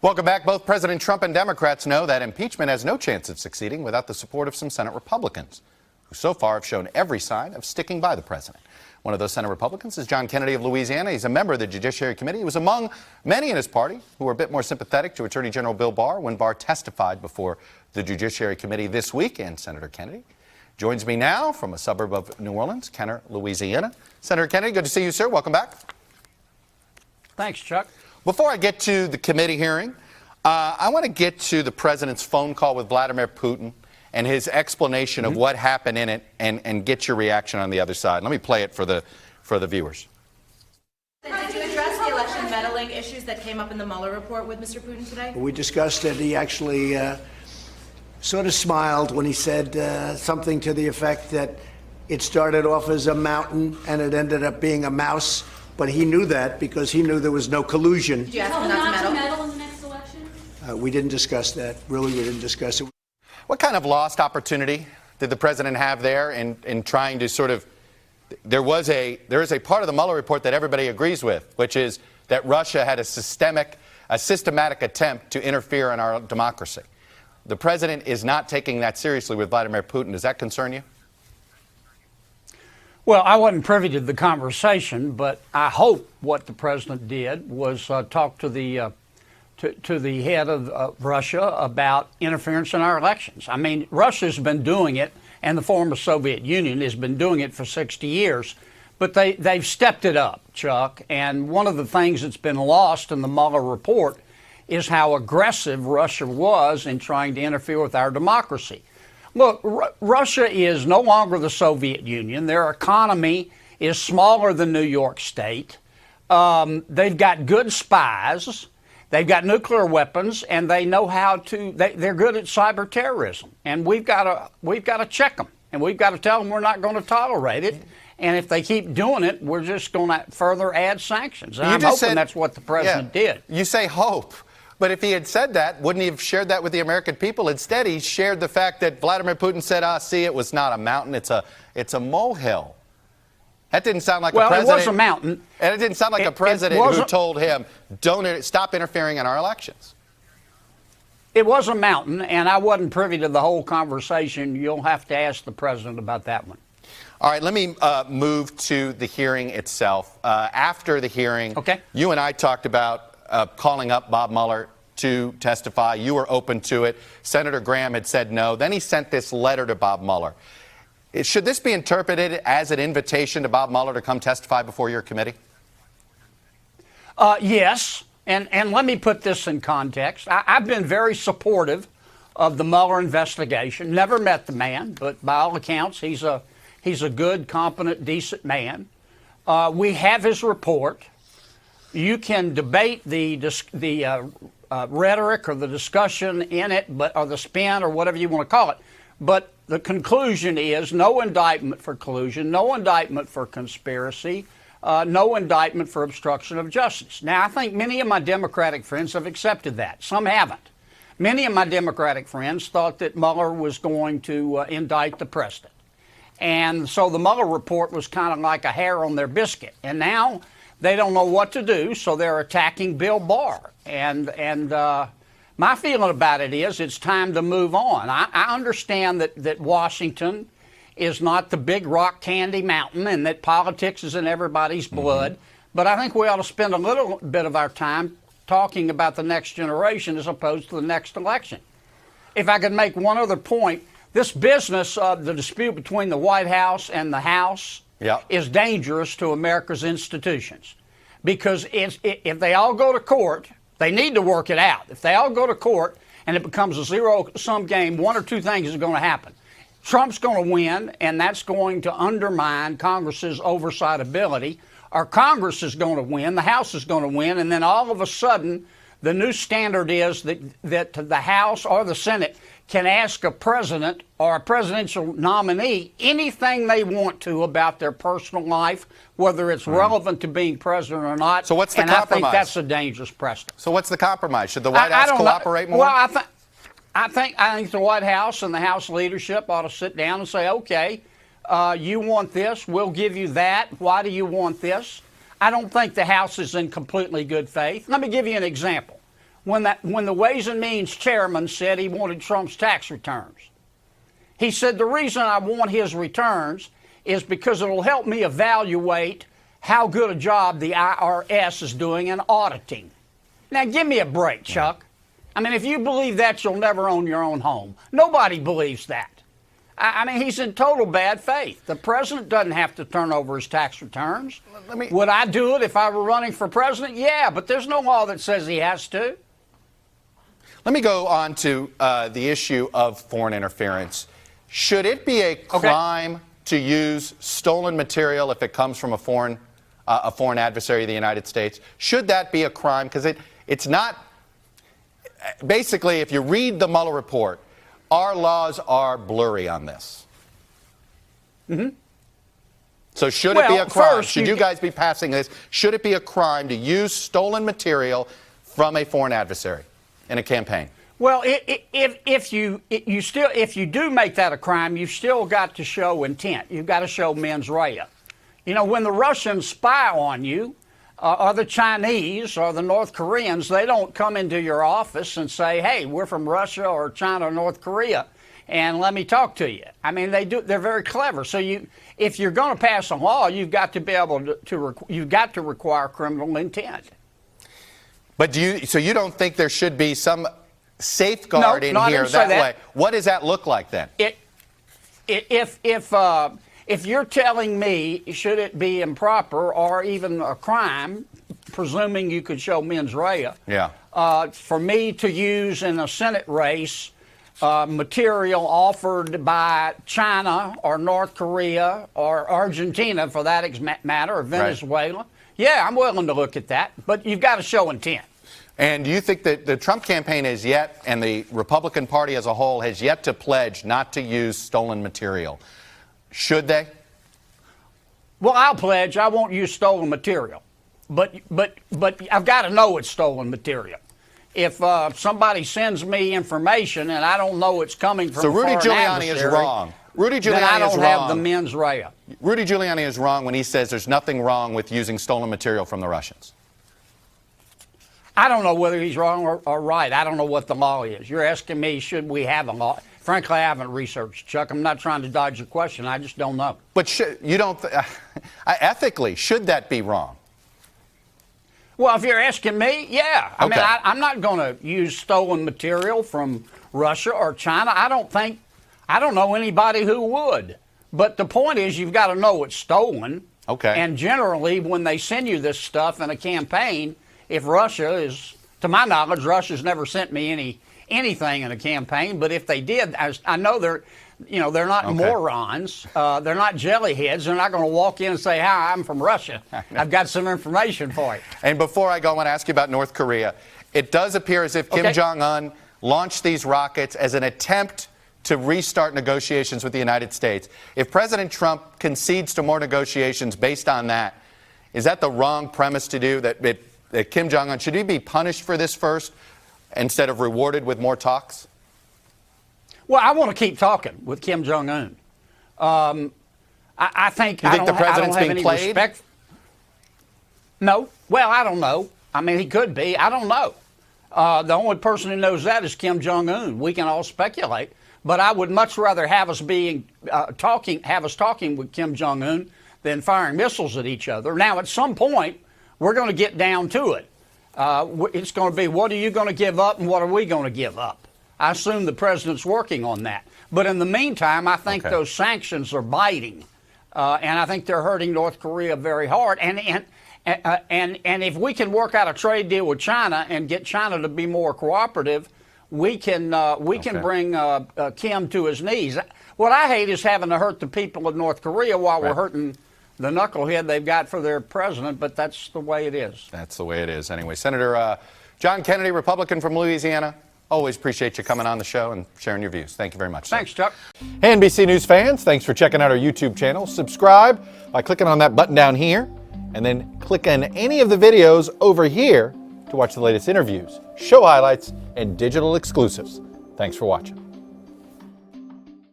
Welcome back. Both President Trump and Democrats know that impeachment has no chance of succeeding without the support of some Senate Republicans, who so far have shown every sign of sticking by the president. One of those Senate Republicans is John Kennedy of Louisiana. He's a member of the Judiciary Committee. He was among many in his party who were a bit more sympathetic to Attorney General Bill Barr when Barr testified before the Judiciary Committee this week. And Senator Kennedy joins me now from a suburb of New Orleans, Kenner, Louisiana. Senator Kennedy, good to see you, sir. Welcome back. Thanks, Chuck. Before I get to the committee hearing, I want to get to the president's phone call with Vladimir Putin and his explanation of what happened in it and get your reaction on the other side. Let me play it for the viewers. Did you address the election meddling issues that came up in the Mueller Report with Mr. Putin today? We discussed it. He actually sort of smiled when he said something to the effect that it started off as a mountain and it ended up being a mouse. But he knew that because he knew there was no collusion. Did you ask him not to meddle? In the next election? We didn't discuss that. Really, we didn't discuss it. What kind of lost opportunity did the president have there in trying to sort of, there is a part of the Mueller report that everybody agrees with, which is that Russia had a systematic attempt to interfere in our democracy. The president is not taking that seriously with Vladimir Putin. Does that concern you? Well, I wasn't privy to the conversation, but I hope what the president did was talk to the head of Russia about interference in our elections. I mean, Russia's been doing it, and the former Soviet Union has been doing it for 60 years, but they've stepped it up, Chuck. And one of the things that's been lost in the Mueller report is how aggressive Russia was in trying to interfere with our democracy. Look, Russia is no longer the Soviet Union. Their economy is smaller than New York State. They've got good spies. They've got nuclear weapons, and they know how to. They're good at cyber terrorism, and we've got to check them, and we've got to tell them we're not going to tolerate it. And if they keep doing it, we're just going to further add sanctions. And I'm hoping that's what the president did. You say hope. But if he had said that, wouldn't he have shared that with the American people? Instead, he shared the fact that Vladimir Putin said, see, it was not a mountain, it's a molehill. That didn't sound like a president. Well, it was a mountain. And it didn't sound like a president who told him, stop interfering in our elections. It was a mountain, and I wasn't privy to the whole conversation. You'll have to ask the president about that one. All right, let me move to the hearing itself. After the hearing, you and I talked about calling up Bob Mueller to testify. You were open to it. Senator Graham had said no. Then he sent this letter to Bob Mueller. Should this be interpreted as an invitation to Bob Mueller to come testify before your committee? Yes, and let me put this in context. I've been very supportive of the Mueller investigation. Never met the man, but by all accounts, he's a good, competent, decent man. We have his report. You can debate the rhetoric or the discussion in it, or the spin or whatever you want to call it. But the conclusion is no indictment for collusion, no indictment for conspiracy, no indictment for obstruction of justice. Now, I think many of my Democratic friends have accepted that. Some haven't. Many of my Democratic friends thought that Mueller was going to indict the president. And so the Mueller report was kind of like a hair on their biscuit. And now they don't know what to do, so they're attacking Bill Barr. And my feeling about it is it's time to move on. I understand that Washington is not the big rock candy mountain and that politics is in everybody's blood, but I think we ought to spend a little bit of our time talking about the next generation as opposed to the next election. If I could make one other point, this business of the dispute between the White House and the House is dangerous to America's institutions, because if they all go to court, they need to work it out. If they all go to court and it becomes a zero-sum game, one or two things is going to happen. Trump's going to win, and that's going to undermine Congress's oversight ability, or Congress is going to win, the House is going to win, and then all of a sudden the new standard is that the House or the Senate can ask a president or a presidential nominee anything they want to about their personal life, whether it's relevant to being president or not. So what's the compromise? I think that's a dangerous precedent. So what's the compromise? Should the White House cooperate more? Well, I think the White House and the House leadership ought to sit down and say, okay, you want this, we'll give you that. Why do you want this? I don't think the House is in completely good faith. Let me give you an example. when the Ways and Means chairman said he wanted Trump's tax returns. He said, the reason I want his returns is because it'll help me evaluate how good a job the IRS is doing in auditing. Now, give me a break, Chuck. I mean, if you believe that, you'll never own your own home. Nobody believes that. I mean, he's in total bad faith. The president doesn't have to turn over his tax returns. Would I do it if I were running for president? Yeah, but there's no law that says he has to. Let me go on to the issue of foreign interference. Should it be a crime to use stolen material if it comes from a foreign adversary of the United States? Should that be a crime? Because it's not. Basically, if you read the Mueller report, our laws are blurry on this. So should it be a crime? Should you guys be passing this? Should it be a crime to use stolen material from a foreign adversary in a campaign? Well, if you do make that a crime, you've still got to show intent. You've got to show mens rea. You know, when the Russians spy on you, or the Chinese or the North Koreans, they don't come into your office and say, hey, we're from Russia or China or North Korea, and let me talk to you. I mean, they're very clever. So if you're going to pass a law, you've got to be able you've got to require criminal intent. But so you don't think there should be some safeguard in here that way? What does that look like then? If you're telling me, should it be improper or even a crime, presuming you could show mens rea, for me to use in a Senate race material offered by China or North Korea or Argentina, for that matter, or Venezuela, yeah, I'm willing to look at that. But you've got to show intent. And do you think that the Trump campaign has yet, and the Republican Party as a whole, has yet to pledge not to use stolen material? Should they? Well, I'll pledge I won't use stolen material, but I've got to know it's stolen material. If somebody sends me information and I don't know it's coming from a foreign adversary, is wrong. Rudy Giuliani then I don't is have wrong. the mens rea. Rudy Giuliani is wrong when he says there's nothing wrong with using stolen material from the Russians. I don't know whether he's wrong or right. I don't know what the law is. You're asking me, should we have a law? Frankly, I haven't researched, Chuck. I'm not trying to dodge your question. I just don't know. But you don't ethically, should that be wrong? Well, if you're asking me, yeah. I mean, I'm not going to use stolen material from Russia or China. I don't know anybody who would. But the point is, you've got to know it's stolen. Okay. And generally, when they send you this stuff in a campaign, if Russia is, to my knowledge, Russia's never sent me anything in a campaign. But if they did, I know they're not morons. They're not jellyheads. They're not going to walk in and say, hi, I'm from Russia. I've got some information for you. And before I go, I want to ask you about North Korea. It does appear as if Kim Jong-un launched these rockets as an attempt to restart negotiations with the United States. If President Trump concedes to more negotiations based on that, is that the wrong premise to do, that Kim Jong-un, should he be punished for this first instead of rewarded with more talks? Well, I want to keep talking with Kim Jong-un. I think you think the president's being played? Respect. No. Well, I don't know. I mean, he could be. I don't know. The only person who knows that is Kim Jong-un. We can all speculate, but I would much rather have us talking with Kim Jong-un than firing missiles at each other. Now, at some point, we're going to get down to it. It's going to be, what are you going to give up and what are we going to give up? I assume the president's working on that. But in the meantime, I think those sanctions are biting, and I think they're hurting North Korea very hard. And if we can work out a trade deal with China and get China to be more cooperative, we can bring Kim to his knees. What I hate is having to hurt the people of North Korea while we're hurting the knucklehead they've got for their president, but that's the way it is. That's the way it is. Anyway, Senator John Kennedy, Republican from Louisiana, always appreciate you coming on the show and sharing your views. Thank you very much, sir. Thanks, Chuck. Hey, NBC News fans, thanks for checking out our YouTube channel. Subscribe by clicking on that button down here, and then click on any of the videos over here to watch the latest interviews, show highlights, and digital exclusives. Thanks for watching.